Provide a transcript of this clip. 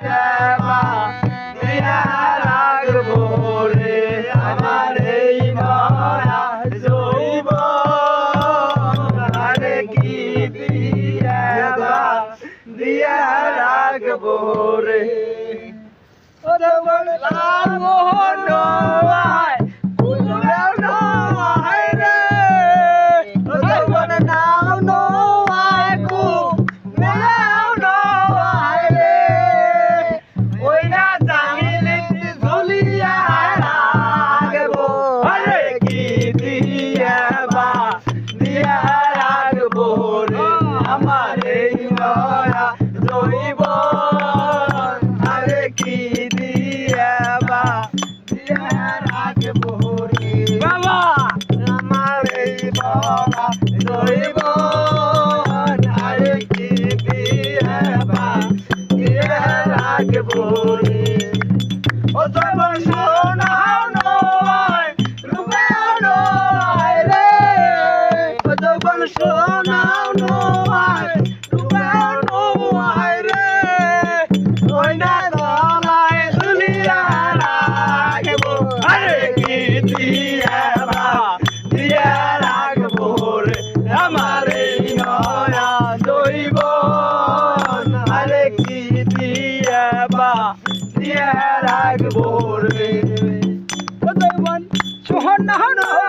দিয়া রাখবো রে আমার এই মরা যৌবন আরে কি দিয়া রাখবো রে ওরে বলে লামোহন নয় কুলরাও নয় রে ওরে বলে নাও নয় কুলরাও নয় রে ওই না জানিলে ঝুলিয়া রাখবো আরে কি দিয়া রাখবো রে আমার এই নয়া যৌবন আরে কি দিয়া রাখবো রে বাবা আমার এই নয়া যৌবন আরে কি দিয়া রাখবো রে ও যৌবন সোনাও নয় রূপেও নয় রে ও যৌবন সোনাও নয় রূপেও নয় রে ওই না গলায় ঝুলিয়া রাখবো আরে কি দিয়া রাখবো রে আমার এই নয়া যৌবন আরে কি দিয়া রাখবো রে ও যৌবন সোনাও নয়